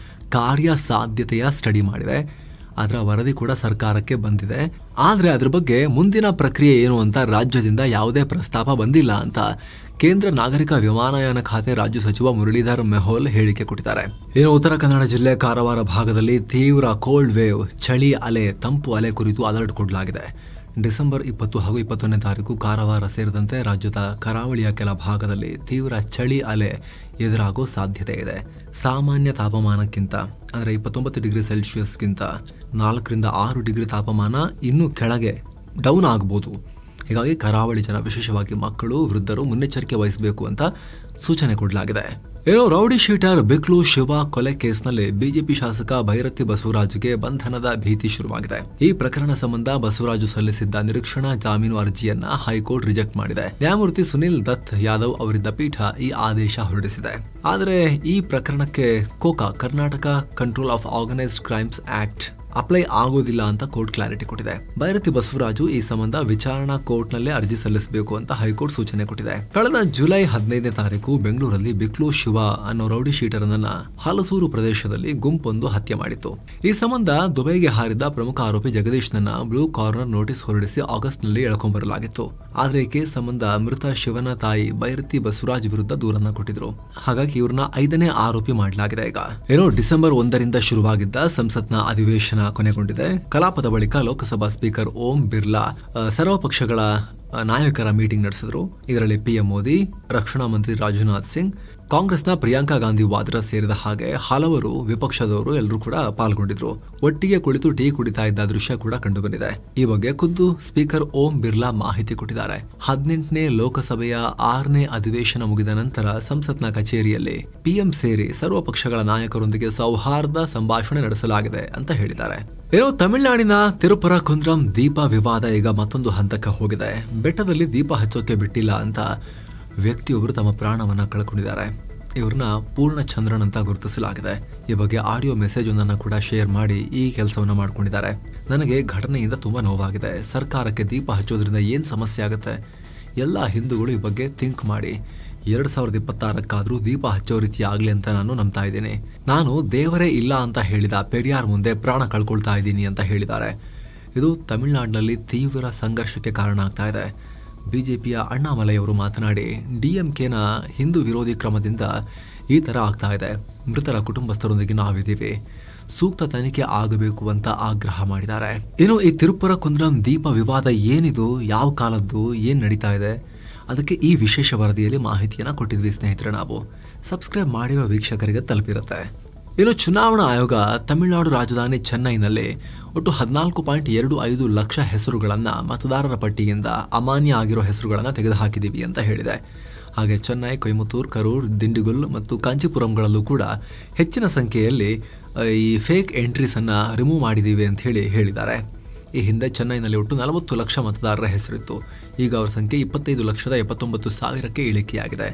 ಕಾರ್ಯ ಸಾಧ್ಯತೆಯ ಸ್ಟಡಿ ಮಾಡಿದೆ. ಅದರ ವರದಿ ಕೂಡ ಸರ್ಕಾರಕ್ಕೆ ಬಂದಿದೆ. ಆದ್ರೆ ಅದ್ರ ಬಗ್ಗೆ ಮುಂದಿನ ಪ್ರಕ್ರಿಯೆ ಏನು ಅಂತ ರಾಜ್ಯದಿಂದ ಯಾವುದೇ ಪ್ರಸ್ತಾಪ ಬಂದಿಲ್ಲ ಅಂತ ಕೇಂದ್ರ ನಾಗರಿಕ ವಿಮಾನಯಾನ ಖಾತೆ ರಾಜ್ಯ ಸಚಿವ ಮುರಳೀಧರ್ ಮೆಹೋಲ್ ಹೇಳಿಕೆ ಕೊಟ್ಟಿದ್ದಾರೆ. ಇನ್ನು ಉತ್ತರ ಕನ್ನಡ ಜಿಲ್ಲೆ ಕಾರವಾರ ಭಾಗದಲ್ಲಿ ತೀವ್ರ ಕೋಲ್ಡ್ ವೇವ್, ಚಳಿ ಅಲೆ, ತಂಪು ಅಲೆ ಕುರಿತು ಅಲರ್ಟ್ ಕೊಡಲಾಗಿದೆ. ಡಿಸೆಂಬರ್ 20 ಹಾಗೂ 21ನೇ ತಾರೀಕು ಕಾರವಾರ ಸೇರಿದಂತೆ ರಾಜ್ಯದ ಕರಾವಳಿಯ ಕೆಲ ಭಾಗದಲ್ಲಿ ತೀವ್ರ ಚಳಿ ಅಲೆ ಎದುರಾಗೋ ಸಾಧ್ಯತೆ ಇದೆ. ಸಾಮಾನ್ಯ ತಾಪಮಾನಕ್ಕಿಂತ ಅಂದರೆ 29 ಡಿಗ್ರಿ ಸೆಲ್ಸಿಯಸ್ಗಿಂತ 4 ರಿಂದ 6 ಡಿಗ್ರಿ ತಾಪಮಾನ ಇನ್ನೂ ಕೆಳಗೆ ಡೌನ್ ಆಗಬಹುದು. ಹೀಗಾಗಿ ಕರಾವಳಿ ಜನ, ವಿಶೇಷವಾಗಿ ಮಕ್ಕಳು, ವೃದ್ಧರು ಮುನ್ನೆಚ್ಚರಿಕೆ ವಹಿಸಬೇಕು ಅಂತ ಸೂಚನೆ ಕೊಡಲಾಗಿದೆ. ಏನೋ ರೌಡಿ ಶೀಟರ್ ಬಿಕ್ಲು ಶಿವ ಕೊಲೆ ಕೇಸ್ನಲ್ಲಿ ಬಿಜೆಪಿ ಶಾಸಕ ಭೈರತಿ ಬಸವರಾಜುಗೆ ಬಂಧನದ ಭೀತಿ ಶುರುವಾಗಿದೆ. ಈ ಪ್ರಕರಣ ಸಂಬಂಧ ಬಸವರಾಜು ಸಲ್ಲಿಸಿದ್ದ ನಿರೀಕ್ಷಣಾ ಜಾಮೀನು ಅರ್ಜಿಯನ್ನ ಹೈಕೋರ್ಟ್ ರಿಜೆಕ್ಟ್ ಮಾಡಿದೆ. ನ್ಯಾಯಮೂರ್ತಿ ಸುನಿಲ್ ದತ್ ಯಾದವ್ ಅವರಿದ್ದ ಪೀಠ ಈ ಆದೇಶ ಹೊರಡಿಸಿದೆ. ಆದರೆ ಈ ಪ್ರಕರಣಕ್ಕೆ Coca, Karnataka control of organised crimes act apply ಆಗೋದಿಲ್ಲ ಅಂತ ಕೋರ್ಟ್ ಕ್ಲಾರಿಟಿ ಕೊಟ್ಟಿದೆ. ಭೈರತಿ ಬಸವರಾಜು ಈ ಸಂಬಂಧ ವಿಚಾರಣಾ ಕೋರ್ಟ್ ನಲ್ಲೇ ಅರ್ಜಿ ಸಲ್ಲಿಸಬೇಕು ಅಂತ ಹೈಕೋರ್ಟ್ ಸೂಚನೆ ಕೊಟ್ಟಿದೆ. ಕಳೆದ ಜುಲೈ 15ನೇ ತಾರೀಕು ಬೆಂಗಳೂರಲ್ಲಿ ಬಿಕ್ಲು ಶಿವ ಅನ್ನೋ ರೌಡಿ ಶೀಟರ್ ಅನ್ನ ಹಲಸೂರು ಪ್ರದೇಶದಲ್ಲಿ ಗುಂಪೊಂದು ಹತ್ಯೆ ಮಾಡಿತ್ತು. ಈ ಸಂಬಂಧ ದುಬೈಗೆ ಹಾರಿದ್ದ ಪ್ರಮುಖ ಆರೋಪಿ ಜಗದೀಶ್ ನನ್ನ ಬ್ಲೂ ಕಾರ್ನರ್ ನೋಟಿಸ್ ಹೊರಡಿಸಿ ಆಗಸ್ಟ್ ನಲ್ಲಿ ಎಳ್ಕೊಂಡ್ಬರಲಾಗಿತ್ತು. ಆದ್ರೆ ಈ ಕೇಸ್ ಸಂಬಂಧ ಮೃತ ಶಿವನ ತಾಯಿ ಭೈರತಿ ಬಸವರಾಜ್ ವಿರುದ್ಧ ದೂರನ್ನ ಕೊಟ್ಟಿದ್ರು. ಹಾಗಾಗಿ ಇವ್ರನ್ನ 5ನೇ ಆರೋಪಿ ಮಾಡಲಾಗಿದೆ. ಈಗ ಏನೋ ಡಿಸೆಂಬರ್ 1ರಿಂದ ಶುರುವಾಗಿದ್ದ ಸಂಸತ್ನ ಅಧಿವೇಶನ ಕೊನೆಗೊಂಡಿದೆ. ಕಲಾಪದ ಬಳಿಕ ಲೋಕಸಭಾ ಸ್ಪೀಕರ್ ಓಂ ಬಿರ್ಲಾ ಸರ್ವಪಕ್ಷಗಳ ನಾಯಕರ ಮೀಟಿಂಗ್ ನಡೆಸಿದ್ರು. ಇದರಲ್ಲಿ ಪಿಎಂ ಮೋದಿ, ರಕ್ಷಣಾ ಮಂತ್ರಿ ರಾಜನಾಥ್ ಸಿಂಗ್, ಕಾಂಗ್ರೆಸ್ನ ಪ್ರಿಯಾಂಕಾ ಗಾಂಧಿ ವಾದ್ರಾ ಸೇರಿದ ಹಾಗೆ ಹಲವರು ವಿಪಕ್ಷದವರು ಎಲ್ಲರೂ ಕೂಡ ಪಾಲ್ಗೊಂಡಿದ್ರು. ಒಟ್ಟಿಗೆ ಕುಳಿತು ಟೀ ಕುಡಿತಾ ಇದ್ದ ದೃಶ್ಯ ಕೂಡ ಕಂಡುಬಂದಿದೆ. ಈ ಬಗ್ಗೆ ಖುದ್ದು ಸ್ಪೀಕರ್ ಓಂ ಬಿರ್ಲಾ ಮಾಹಿತಿ ಕೊಟ್ಟಿದ್ದಾರೆ. 18ನೇ ಲೋಕಸಭೆಯ 6ನೇ ಅಧಿವೇಶನ ಮುಗಿದ ನಂತರ ಸಂಸತ್ನ ಕಚೇರಿಯಲ್ಲಿ ಪಿಎಂ ಸೇರಿ ಸರ್ವಪಕ್ಷಗಳ ನಾಯಕರೊಂದಿಗೆ ಸೌಹಾರ್ದ ಸಂಭಾಷಣೆ ನಡೆಸಲಾಗಿದೆ ಅಂತ ಹೇಳಿದ್ದಾರೆ. ಏನೋ ತಮಿಳುನಾಡಿನ ತಿರುಪರಕುಂದ್ರಂ ದೀಪ ವಿವಾದ ಈಗ ಮತ್ತೊಂದು ಹಂತಕ್ಕೆ ಹೋಗಿದೆ. ಬೆಟ್ಟದಲ್ಲಿ ದೀಪ ಹಚ್ಚೋಕೆ ಬಿಟ್ಟಿಲ್ಲ ಅಂತ ವ್ಯಕ್ತಿಯೊಬ್ಬರು ತಮ್ಮ ಪ್ರಾಣವನ್ನ ಕಳ್ಕೊಂಡಿದ್ದಾರೆ. ಇವ್ರನ್ನ ಪೂರ್ಣ ಚಂದ್ರನ್ ಅಂತ ಗುರುತಿಸಲಾಗಿದೆ. ಈ ಬಗ್ಗೆ ಆಡಿಯೋ ಮೆಸೇಜ್ ಒಂದನ್ನು ಕೂಡ ಶೇರ್ ಮಾಡಿ ಈ ಕೆಲಸವನ್ನ ಮಾಡ್ಕೊಂಡಿದ್ದಾರೆ. ನನಗೆ ಘಟನೆಯಿಂದ ತುಂಬಾ ನೋವಾಗಿದೆ. ಸರ್ಕಾರಕ್ಕೆ ದೀಪ ಹಚ್ಚೋದ್ರಿಂದ ಏನ್ ಸಮಸ್ಯೆ ಆಗುತ್ತೆ? ಎಲ್ಲ ಹಿಂದೂಗಳು ಈ ಬಗ್ಗೆ ಥಿಂಕ್ ಮಾಡಿ 2026ಕ್ಕಾದ್ರೂ ದೀಪ ಹಚ್ಚೋ ರೀತಿ ಆಗ್ಲಿ ಅಂತ ನಾನು ನಂಬ್ತಾ ಇದ್ದೀನಿ. ನಾನು ದೇವರೇ ಇಲ್ಲ ಅಂತ ಹೇಳಿದ ಪೆರಿಯಾರ್ ಮುಂದೆ ಪ್ರಾಣ ಕಳ್ಕೊಳ್ತಾ ಇದ್ದೀನಿ ಅಂತ ಹೇಳಿದ್ದಾರೆ. ಇದು ತಮಿಳುನಾಡಿನಲ್ಲಿ ತೀವ್ರ ಸಂಘರ್ಷಕ್ಕೆ ಕಾರಣ ಆಗ್ತಾ ಇದೆ. ಬಿಜೆಪಿಯ ಅಣ್ಣಾಮಲೈಯವರು ಮಾತನಾಡಿ ಡಿಎಂಕೆನ ಹಿಂದೂ ವಿರೋಧಿ ಕ್ರಮದಿಂದ ಈ ತರ ಆಗ್ತಾ ಇದೆ. ಮೃತರ ಕುಟುಂಬಸ್ಥರೊಂದಿಗೆ ನಾವಿದ್ದೀವಿ. ಸೂಕ್ತ ತನಿಖೆ ಆಗಬೇಕು ಅಂತ ಆಗ್ರಹ ಮಾಡಿದ್ದಾರೆ. ಇನ್ನು ಈ ತಿರುಪರಕುಂದ್ರಂ ದೀಪ ವಿವಾದ ಏನಿದು, ಯಾವ ಕಾಲದ್ದು, ಏನ್ ನಡೀತಾ ಇದೆ, ಅದಕ್ಕೆ ಈ ವಿಶೇಷ ವರದಿಯಲ್ಲಿ ಮಾಹಿತಿಯನ್ನ ಕೊಟ್ಟಿದ್ವಿ ಸ್ನೇಹಿತರೆ. ನಾವು ಸಬ್ಸ್ಕ್ರೈಬ್ ಮಾಡಿರೋ ವೀಕ್ಷಕರಿಗೆ ತಲುಪಿರುತ್ತೆ. ಇನ್ನು ಚುನಾವಣಾ ಆಯೋಗ ತಮಿಳುನಾಡು ರಾಜಧಾನಿ ಚೆನ್ನೈನಲ್ಲಿ ಒಟ್ಟು 14.25 ಲಕ್ಷ ಹೆಸರುಗಳನ್ನ ಮತದಾರರ ಪಟ್ಟಿಯಿಂದ ಅಮಾನ್ಯ ಆಗಿರೋ ಹೆಸರುಗಳನ್ನ ತೆಗೆದುಹಾಕಿದೀವಿ ಅಂತ ಹೇಳಿದೆ. ಹಾಗೆ ಚೆನ್ನೈ, ಕೊಯಮತ್ತೂರು, ಕರೂರ್, ದಿಂಡಿಗುಲ್ ಮತ್ತು ಕಾಂಚೀಪುರಂಗಳಲ್ಲೂ ಕೂಡ ಹೆಚ್ಚಿನ ಸಂಖ್ಯೆಯಲ್ಲಿ ಈ ಫೇಕ್ ಎಂಟ್ರೀಸ್ ಅನ್ನ ರಿಮೂವ್ ಮಾಡಿದೀವಿ ಅಂತ ಹೇಳಿದ್ದಾರೆ. ಈ ಹಿಂದೆ ಚೆನ್ನೈನಲ್ಲಿ ಒಟ್ಟು 40 ಲಕ್ಷ ಮತದಾರರ ಹೆಸರಿತ್ತು. ಈಗ ಅವರ ಸಂಖ್ಯೆ 25,79,000ಕ್ಕೆ ಇಳಿಕೆಯಾಗಿದೆ.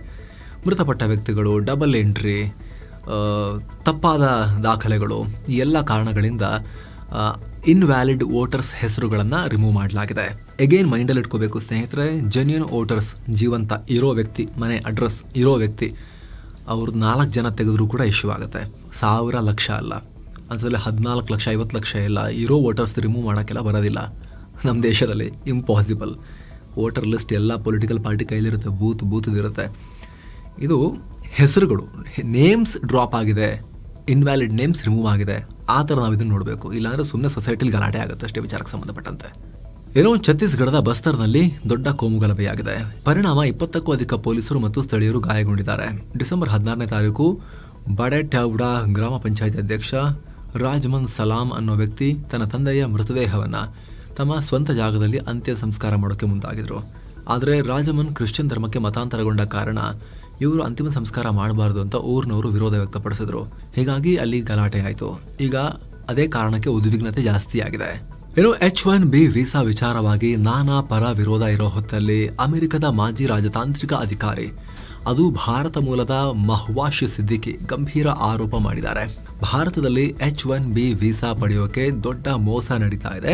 ಮೃತಪಟ್ಟ ವ್ಯಕ್ತಿಗಳು, ಡಬಲ್ ಎಂಟ್ರಿ, ತಪ್ಪಾದ ದಾಖಲೆಗಳು, ಈ ಎಲ್ಲ ಕಾರಣಗಳಿಂದ ಇನ್ವ್ಯಾಲಿಡ್ ವೋಟರ್ಸ್ ಹೆಸರುಗಳನ್ನು ರಿಮೂವ್ ಮಾಡಲಾಗಿದೆ. ಎಗೇನ್ ಮೈಂಡಲ್ಲಿ ಇಟ್ಕೋಬೇಕು ಸ್ನೇಹಿತರೆ, ಜೆನ್ಯೂನ್ ವೋಟರ್ಸ್, ಜೀವಂತ ಇರೋ ವ್ಯಕ್ತಿ, ಮನೆ ಅಡ್ರೆಸ್ ಇರೋ ವ್ಯಕ್ತಿ, ಅವ್ರದ್ದು 4 ಜನ ತೆಗೆದ್ರೂ ಕೂಡ ಇಶ್ಯೂ ಆಗುತ್ತೆ. 1000 ಲಕ್ಷ ಅಲ್ಲ, ಅದರಲ್ಲಿ 14 ಲಕ್ಷ 50 ಲಕ್ಷ ಎಲ್ಲ ಇರೋ ವೋಟರ್ಸ್ ರಿಮೂವ್ ಮಾಡೋಕ್ಕೆಲ್ಲ ಬರೋದಿಲ್ಲ ನಮ್ಮ ದೇಶದಲ್ಲಿ. ಇಂಪಾಸಿಬಲ್. ವೋಟರ್ ಲಿಸ್ಟ್ ಎಲ್ಲ ಪೊಲಿಟಿಕಲ್ ಪಾರ್ಟಿ ಕೈಲಿರುತ್ತೆ, ಬೂತ್ದಿರುತ್ತೆ. ಇದು ಹೆಸರುಗಳು, ನೇಮ್ಸ್ ಡ್ರಾಪ್ ಆಗಿದೆ, ಇನ್ವ್ಯಾಲಿಡ್ ನೇಮ್ಸ್ ರಿಮೂವ್ ಆಗಿದೆ, ಆ ಥರ ನಾವು ಇದನ್ನು ನೋಡಬೇಕು. ಇಲ್ಲಾಂದರೆ ಸುಮ್ಮನೆ ಸೊಸೈಟಿಲಿ ಗಲಾಟೆ ಆಗುತ್ತೆ ಅಷ್ಟೇ ವಿಚಾರಕ್ಕೆ ಸಂಬಂಧಪಟ್ಟಂತೆ. ಏನೋ ಛತ್ತೀಸ್ಗಢದ ಬಸ್ತರ್ನಲ್ಲಿ ದೊಡ್ಡ ಕೋಮುಗಲಭೆಯಾಗಿದೆ. ಪರಿಣಾಮ 20ಕ್ಕೂ ಅಧಿಕ ಪೊಲೀಸರು ಮತ್ತು ಸ್ಥಳೀಯರು ಗಾಯಗೊಂಡಿದ್ದಾರೆ. ಡಿಸೆಂಬರ್ 16ನೇ ತಾರೀಕು ಬಡೆಟ್ಯಾವುಡಾ ಗ್ರಾಮ ಪಂಚಾಯತ್ ಅಧ್ಯಕ್ಷ ರಾಜ್ಮನ್ ಸಲಾಂ ಅನ್ನೋ ವ್ಯಕ್ತಿ ತನ್ನ ತಂದೆಯ ಮೃತದೇಹವನ್ನು ತಮ್ಮ ಸ್ವಂತ ಜಾಗದಲ್ಲಿ ಅಂತ್ಯ ಸಂಸ್ಕಾರ ಮಾಡೋಕ್ಕೆ ಮುಂದಾಗಿದ್ರು. ಆದರೆ ರಾಜಮನ್ ಕ್ರಿಶ್ಚಿಯನ್ ಧರ್ಮಕ್ಕೆ ಮತಾಂತರಗೊಂಡ ಕಾರಣ ಇವರು ಅಂತಿಮ ಸಂಸ್ಕಾರ ಮಾಡಬಾರ್ದು ಅಂತ ಊರಿನವರು ವಿರೋಧ ವ್ಯಕ್ತಪಡಿಸಿದ್ರು. ಹೀಗಾಗಿ ಅಲ್ಲಿ ಗಲಾಟೆ ಆಯಿತು. ಈಗ ಅದೇ ಕಾರಣಕ್ಕೆ ಉದ್ವಿಗ್ನತೆ ಜಾಸ್ತಿ ಆಗಿದೆ. ಇನ್ನು H1B ವೀಸಾ ವಿಚಾರವಾಗಿ ನಾನಾ ಪರ ವಿರೋಧ ಇರೋ ಹೊತ್ತಲ್ಲಿ ಅಮೆರಿಕದ ಮಾಜಿ ರಾಜತಾಂತ್ರಿಕ ಅಧಿಕಾರಿ, ಅದು ಭಾರತ ಮೂಲದ ಮಹ್ವಾಶ್ ಸಿದ್ದಿಕಿ ಗಂಭೀರ ಆರೋಪ ಮಾಡಿದ್ದಾರೆ. ಭಾರತದಲ್ಲಿ H1B ವೀಸಾ ಪಡೆಯೋಕೆ ದೊಡ್ಡ ಮೋಸ ನಡೀತಾ ಇದೆ,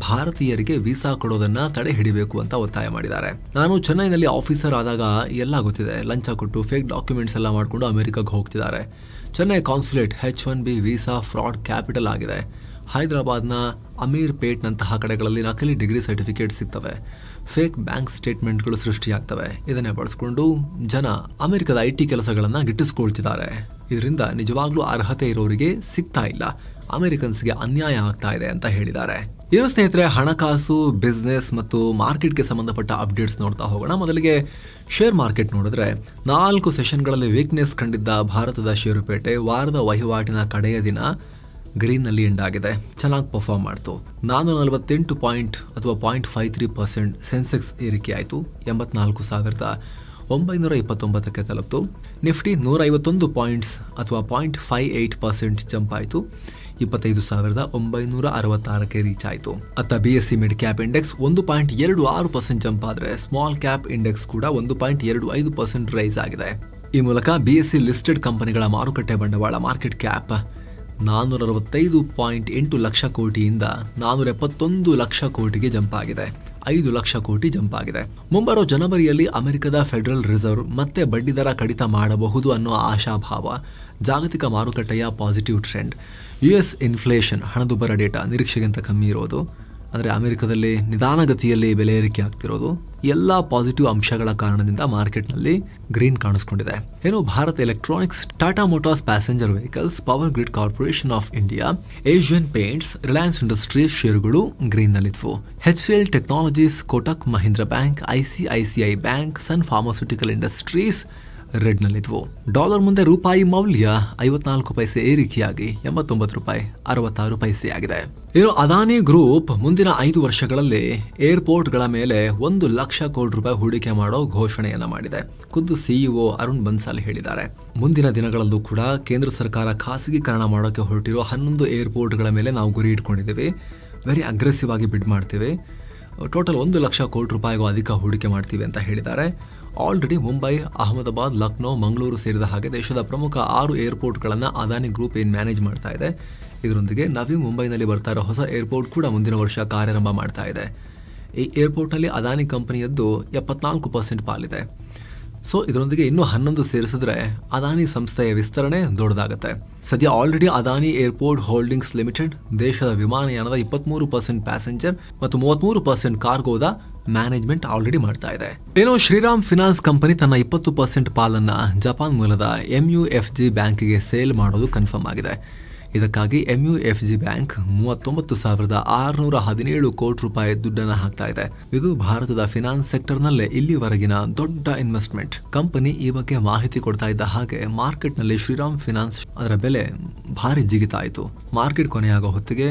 ಭಾರತೀಯರಿಗೆ ವೀಸಾ ಕೊಡೋದನ್ನ ತಡೆ ಹಿಡಿಬೇಕು ಅಂತ ಒತ್ತಾಯ ಮಾಡಿದ್ದಾರೆ. ನಾನು ಚೆನ್ನೈನಲ್ಲಿ ಆಫೀಸರ್ ಆದಾಗ ಎಲ್ಲ ಗೊತ್ತಿದೆ. ಲಂಚ ಕೊಟ್ಟು ಫೇಕ್ ಡಾಕ್ಯುಮೆಂಟ್ಸ್ ಎಲ್ಲ ಮಾಡಿಕೊಂಡು ಅಮೆರಿಕಕ್ಕೆ ಹೋಗ್ತಿದ್ದಾರೆ. Chennai consulate H1B visa fraud capital ಆಗಿದೆ. ಹೈದರಾಬಾದ್ನ ಅಮೀರ್ ಪೇಟ್ನಂತಹ ಕಡೆಗಳಲ್ಲಿ ನಕಲಿ ಡಿಗ್ರಿ ಸರ್ಟಿಫಿಕೇಟ್ ಸಿಗ್ತವೆ, ಫೇಕ್ ಬ್ಯಾಂಕ್ ಸ್ಟೇಟ್ಮೆಂಟ್ಗಳು ಸೃಷ್ಟಿಯಾಗ್ತವೆ. ಇದನ್ನೇ ಬಳಸ್ಕೊಂಡು ಜನ ಅಮೆರಿಕದ IT ಕೆಲಸಗಳನ್ನು ಗಿಟ್ಟಿಸ್ಕೊಳ್ತಿದ್ದಾರೆ. ಇದರಿಂದ ನಿಜವಾಗ್ಲೂ ಅರ್ಹತೆ ಇರೋರಿಗೆ ಸಿಗ್ತಾ ಇಲ್ಲ, ಅಮೆರಿಕನ್ಸ್ಗೆ ಅನ್ಯಾಯ ಆಗ್ತಾ ಇದೆ ಅಂತ ಹೇಳಿದ್ದಾರೆ. ಇನ್ನು ಸ್ನೇಹಿತರೆ, ಹಣಕಾಸು, ಬಿಸ್ನೆಸ್ ಮತ್ತು ಮಾರ್ಕೆಟ್ಗೆ ಸಂಬಂಧಪಟ್ಟ ಅಪ್ಡೇಟ್ಸ್ ನೋಡ್ತಾ ಹೋಗೋಣ. ಮೊದಲಿಗೆ ಶೇರ್ ಮಾರ್ಕೆಟ್ ನೋಡಿದ್ರೆ 4 ಸೆಷನ್ಗಳಲ್ಲಿ ವೀಕ್ನೆಸ್ ಕಂಡಿದ್ದ ಭಾರತದ ಷೇರುಪೇಟೆ ವಾರದ ವಹಿವಾಟಿನ ಕಡೆಯ ದಿನ ಗ್ರೀನ್ನಲ್ಲಿ ಎಂಡ್ ಆಗಿದೆ. ಚೆನ್ನಾಗಿ ಪರ್ಫಾರ್ಮ್ ಮಾಡ್ತು. 448 ಪಾಯಿಂಟ್ ಅಥವಾ 0.53% ಸೆನ್ಸೆಕ್ಸ್ ಏರಿಕೆ ಆಯಿತು. 84,929ಕ್ಕೆ ತಲುಪಿತು. ನಿಫ್ಟಿ 151 ಪಾಯಿಂಟ್ಸ್ ಅಥವಾ 0.58% ಜಂಪ್ ಆಯಿತು. 25,966ಕ್ಕೆ ರೀಚ್ ಆಯಿತು. ಅತ್ತ BSE mid cap index 1.26% jump ಆದರೆ ಸ್ಮಾಲ್ ಕ್ಯಾಪ್ ಇಂಡೆಕ್ಸ್ ಕೂಡ 1.25% ರೈಸ್ ಆಗಿದೆ. ಈ ಮೂಲಕ BSE ಲಿಸ್ಟೆಡ್ ಕಂಪನಿಗಳ ಮಾರುಕಟ್ಟೆ ಬಂಡವಾಳ ಮಾರ್ಕೆಟ್ ಕ್ಯಾಪ್ 465.8 ಲಕ್ಷ ಕೋಟಿಯಿಂದ 471 ಲಕ್ಷ ಕೋಟಿಗೆ ಜಂಪ್ ಆಗಿದೆ. 5 ಲಕ್ಷ ಕೋಟಿ ಜಂಪ್ ಆಗಿದೆ. ಮುಂಬರೋ ಜನವರಿಯಲ್ಲಿ ಅಮೆರಿಕದ ಫೆಡರಲ್ ರಿಸರ್ವ್ ಮತ್ತೆ ಬಡ್ಡಿದರ ಕಡಿತ ಮಾಡಬಹುದು ಅನ್ನೋ ಆಶಾಭಾವ, ಜಾಗತಿಕ ಮಾರುಕಟ್ಟೆಯ ಪಾಸಿಟಿವ್ ಟ್ರೆಂಡ್, US ಇನ್ಫ್ಲೇಷನ್ ಹಣದುಬ್ಬರ ಡೇಟಾ ನಿರೀಕ್ಷೆಗಿಂತ ಕಮ್ಮಿ ಇರೋದು, ಅಂದರೆ ಅಮೆರಿಕದಲ್ಲಿ ನಿಧಾನಗತಿಯಲ್ಲಿ ಬೆಲೆ ಏರಿಕೆ ಆಗ್ತಿರೋದು, ಎಲ್ಲ ಪಾಸಿಟಿವ್ ಅಂಶಗಳ ಕಾರಣದಿಂದ ಮಾರ್ಕೆಟ್ನಲ್ಲಿ ಗ್ರೀನ್ ಕಾಣಿಸ್ಕೊಂಡಿದೆ. ಏನು Bharat electronics, Tata motors passenger vehicles, power grid corporation of India, Asian paints, Reliance industries ಷೇರುಗಳು ಗ್ರೀನ್ನಲ್ಲಿದ್ವು. HCL technologies, Kotak Mahindra bank, ICICI bank, Sun pharmaceutical industries ರೆಡ್ನಲ್ಲಿದ್ವು. ಡಾಲರ್ ಮುಂದೆ ರೂಪಾಯಿ ಮೌಲ್ಯ 54 ಪೈಸೆ ಏರಿಕೆಯಾಗಿ 89 ರೂಪಾಯಿ 66 ಪೈಸೆ ಆಗಿದೆ. ಇನ್ನು ಅದಾನಿ ಗ್ರೂಪ್ ಮುಂದಿನ 5 ವರ್ಷಗಳಲ್ಲಿ ಏರ್ಪೋರ್ಟ್ಗಳ ಮೇಲೆ 1 ಲಕ್ಷ ಕೋಟಿ ರೂಪಾಯಿ ಹೂಡಿಕೆ ಮಾಡೋ ಘೋಷಣೆಯನ್ನ ಮಾಡಿದೆ. ಖುದ್ದು CEO ಅರುಣ್ ಬನ್ಸಾಲ್ ಹೇಳಿದ್ದಾರೆ. ಮುಂದಿನ ದಿನಗಳಲ್ಲೂ ಕೂಡ ಕೇಂದ್ರ ಸರ್ಕಾರ ಖಾಸಗೀಕರಣ ಮಾಡೋಕೆ ಹೊರಟಿರೋ 11 ಏರ್ಪೋರ್ಟ್ಗಳ ಮೇಲೆ ನಾವು ಗುರಿ ಇಟ್ಕೊಂಡಿದ್ದೀವಿ. ವೆರಿ ಅಗ್ರೆಸಿವ್ ಆಗಿ ಬಿಡ್ ಮಾಡ್ತೀವಿ. ಟೋಟಲ್ 1 ಲಕ್ಷ ಕೋಟಿ ರೂಪಾಯಿಗೂ ಅಧಿಕ ಹೂಡಿಕೆ ಮಾಡ್ತೀವಿ ಅಂತ ಹೇಳಿದ್ದಾರೆ. ಆಲ್ರೆಡಿ ಮುಂಬೈ, ಅಹಮದಾಬಾದ್, ಲಕ್ನೋ, ಮಂಗಳೂರು ಸೇರಿದ ಹಾಗೆ ದೇಶದ ಪ್ರಮುಖ 6 ಏರ್ಪೋರ್ಟ್ಗಳನ್ನು ಅದಾನಿ ಗ್ರೂಪ್ ಮಾಡ್ತಾ ಇದೆ. ಇದರೊಂದಿಗೆ ನವಿ ಮುಂಬೈನಲ್ಲಿ ಬರ್ತಾ ಇರೋ ಹೊಸ ಏರ್ಪೋರ್ಟ್ ಕೂಡ ಮುಂದಿನ ವರ್ಷ ಕಾರ್ಯಾರಂಭ ಮಾಡ್ತಾ ಇದೆ. ಈ ಏರ್ಪೋರ್ಟ್ನಲ್ಲಿ ಅದಾನಿ ಕಂಪನಿಯದ್ದು 74% ಪಾಲಿದೆ. ಸೊ ಇದರೊಂದಿಗೆ ಇನ್ನೂ 11 ಸೇರಿಸಿದ್ರೆ ಅದಾನಿ ಸಂಸ್ಥೆಯ ವಿಸ್ತರಣೆ ದೊಡ್ಡದಾಗುತ್ತೆ. ಸದ್ಯ already Adani airport holdings limited ದೇಶದ ವಿಮಾನಯಾನದ 23% ಪ್ಯಾಸೆಂಜರ್ ಮತ್ತು 33% ಕಾರ್ಗೋದ ಮ್ಯಾನೇಜ್ಮೆಂಟ್ ಆಲ್ರೆಡಿ ಮಾಡ್ತಾ ಇದೆ. ಏನೋ ಶ್ರೀರಾಮ್ ಫಿನಾನ್ಸ್ ಕಂಪನಿ ತನ್ನ 20% ಪಾಲನ್ನ ಜಪಾನ್ ಮೂಲದ MUFG ಬ್ಯಾಂಕ್ಗೆ ಸೇಲ್ ಮಾಡೋದು ಕನ್ಫರ್ಮ್ ಆಗಿದೆ. ಇದಕ್ಕಾಗಿ MUFG ಬ್ಯಾಂಕ್ 39,617 ಕೋಟಿ ರೂಪಾಯಿ ದುಡ್ಡನ್ನು ಹಾಕ್ತಾ ಇದೆ. ಇದು ಭಾರತದ ಫಿನಾನ್ಸ್ ಸೆಕ್ಟರ್ನಲ್ಲೇ ಇಲ್ಲಿವರೆಗಿನ ದೊಡ್ಡ ಇನ್ವೆಸ್ಟ್ಮೆಂಟ್. ಕಂಪನಿ ಈ ಬಗ್ಗೆ ಮಾಹಿತಿ ಕೊಡ್ತಾ ಇದ್ದ ಹಾಗೆ ಮಾರ್ಕೆಟ್ನಲ್ಲಿ ಶ್ರೀರಾಮ್ ಫಿನಾನ್ಸ್ ಅದರ ಬೆಲೆ ಭಾರಿ ಜಿಗಿತಾಯಿತು. ಮಾರ್ಕೆಟ್ ಕೊನೆಯಾಗೋ ಹೊತ್ತಿಗೆ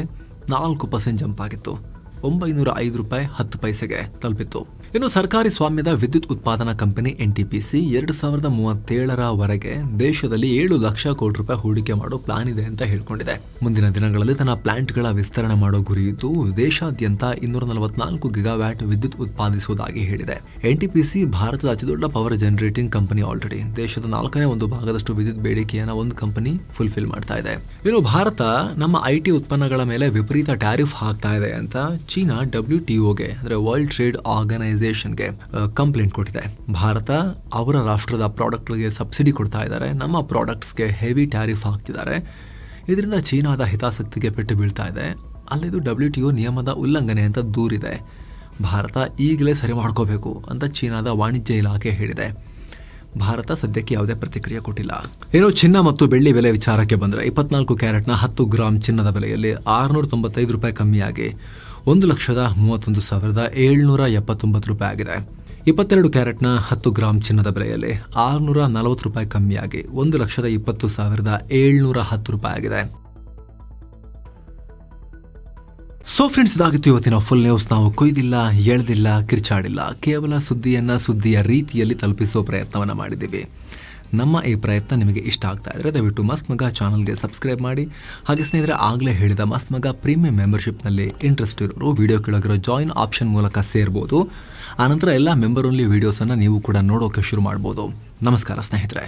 4% ಜಂಪ್ ಆಗಿತ್ತು. 905 ರೂಪಾಯಿ 10 ಪೈಸೆಗೆ ತಲುಪಿತ್ತು. ಇನ್ನು ಸರ್ಕಾರಿ ಸ್ವಾಮ್ಯದ ವಿದ್ಯುತ್ ಉತ್ಪಾದನಾ ಕಂಪನಿ NTPC 2037ರವರೆಗೆ ದೇಶದಲ್ಲಿ 7 ಲಕ್ಷ ಕೋಟಿ ರೂಪಾಯಿ ಹೂಡಿಕೆ ಮಾಡೋ ಪ್ಲಾನ್ ಇದೆ ಅಂತ ಹೇಳ್ಕೊಂಡಿದೆ. ಮುಂದಿನ ದಿನಗಳಲ್ಲಿ ತನ್ನ ಪ್ಲಾಂಟ್ಗಳ ವಿಸ್ತರಣೆ ಮಾಡೋ ಗುರಿ ಇದ್ದು ದೇಶಾದ್ಯಂತ 244 ಗಿಗಾವ್ಯಾಟ್ ವಿದ್ಯುತ್ ಉತ್ಪಾದಿಸುವುದಾಗಿ ಹೇಳಿದೆ. NTPC ಭಾರತದ ಅತಿದೊಡ್ಡ ಪವರ್ ಜನರೇಟಿಂಗ್ ಕಂಪನಿ. ಆಲ್ರೆಡಿ ದೇಶದ 4/1 ಭಾಗದಷ್ಟು ವಿದ್ಯುತ್ ಬೇಡಿಕೆಯನ್ನು ಒಂದು ಕಂಪನಿ ಫುಲ್ಫಿಲ್ ಮಾಡ್ತಾ ಇದೆ. ಇನ್ನು ಭಾರತ ನಮ್ಮ IT ಉತ್ಪನ್ನಗಳ ಮೇಲೆ ವಿಪರೀತ ಟ್ಯಾರಿಫ್ ಹಾಕ್ತಾ ಇದೆ ಅಂತ ಚೀನಾ WTOಗೆ ಅಂದರೆ ವರ್ಲ್ಡ್ ಟ್ರೇಡ್ ಆರ್ಗನೈಸೇಷನ್ಗೆ ಕಂಪ್ಲೇಂಟ್ ಕೊಟ್ಟಿದೆ. ಭಾರತ ಅವರ ರಾಷ್ಟ್ರದ ಪ್ರಾಡಕ್ಟ್ಗಳಿಗೆ ಸಬ್ಸಿಡಿ ಕೊಡ್ತಾ ಇದ್ದಾರೆ, ನಮ್ಮ ಪ್ರಾಡಕ್ಟ್ಸ್ಗೆ ಹೆವಿ ಟ್ಯಾರಿಫ್ ಹಾಕ್ತಿದ್ದಾರೆ. ಇದರಿಂದ ಚೀನಾದ ಹಿತಾಸಕ್ತಿಗೆ ಪೆಟ್ಟು ಬೀಳ್ತಾ ಇದೆ. ಅಲ್ಲಿದು WTO ನಿಯಮದ ಉಲ್ಲಂಘನೆ ಅಂತ ದೂರಿದೆ. ಭಾರತ ಈಗಲೇ ಸರಿ ಮಾಡ್ಕೋಬೇಕು ಅಂತ ಚೀನಾದ ವಾಣಿಜ್ಯ ಇಲಾಖೆ ಹೇಳಿದೆ. ಭಾರತ ಸದ್ಯಕ್ಕೆ ಯಾವುದೇ ಪ್ರತಿಕ್ರಿಯೆ ಕೊಟ್ಟಿಲ್ಲ. ಏನೋ ಚಿನ್ನ ಮತ್ತು ಬೆಳ್ಳಿ ಬೆಲೆ ವಿಚಾರಕ್ಕೆ ಬಂದರೆ 24 ಕ್ಯಾರೆಟ್ನ 10 ಗ್ರಾಂ ಚಿನ್ನದ ಬೆಲೆಯಲ್ಲಿ 695 ರೂಪಾಯಿ ಕಮ್ಮಿಯಾಗಿ 1,31,779 ರೂಪಾಯಿ ಆಗಿದೆ. 22 ಕ್ಯಾರೆಟ್ನ 10 ಗ್ರಾಂ ಚಿನ್ನದ ಬೆಲೆಯಲ್ಲಿ 640 ರೂಪಾಯಿ ಕಮ್ಮಿಯಾಗಿ 1,20,710 ರೂಪಾಯಿ ಆಗಿದೆ. ಸೊ ಫ್ರೆಂಡ್ಸ್, ಇದಾಗಿತ್ತು ಇವತ್ತಿನ ಫುಲ್ ನ್ಯೂಸ್. ನಾವು ಕೊಯ್ದಿಲ್ಲ, ಎಳೆದಿಲ್ಲ, ಕಿರ್ಚಾಡಿಲ್ಲ, ಕೇವಲ ಸುದ್ದಿಯ ರೀತಿಯಲ್ಲಿ ತಲುಪಿಸುವ ಪ್ರಯತ್ನವನ್ನು ಮಾಡಿದ್ದೀವಿ. ನಮ್ಮ ಈ ಪ್ರಯತ್ನ ನಿಮಗೆ ಇಷ್ಟ ಆಗ್ತಾ ಇದ್ದರೆ ದಯವಿಟ್ಟು ಮಸ್ತ್ ಮಗ ಚಾನಲ್ಗೆ ಸಬ್ಸ್ಕ್ರೈಬ್ ಮಾಡಿ. ಹಾಗೆ ಸ್ನೇಹಿತರೆ, ಆಗಲೇ ಹೇಳಿದ ಮಸ್ತ್ ಮಗ ಪ್ರೀಮಿಯಂ ಮೆಂಬರ್ಶಿಪ್ನಲ್ಲಿ ಇಂಟ್ರೆಸ್ಟ್ ಇರೋರು ವಿಡಿಯೋ ಕೆಳಗಿರೋ ಜಾಯಿನ್ ಆಪ್ಷನ್ ಮೂಲಕ ಸೇರ್ಬೋದು. ಆನಂತರ ಎಲ್ಲ ಮೆಂಬರ್ ಓನ್ಲಿ ವೀಡಿಯೋಸನ್ನು ನೀವು ಕೂಡ ನೋಡೋಕೆ ಶುರು ಮಾಡ್ಬೋದು. ನಮಸ್ಕಾರ ಸ್ನೇಹಿತರೆ.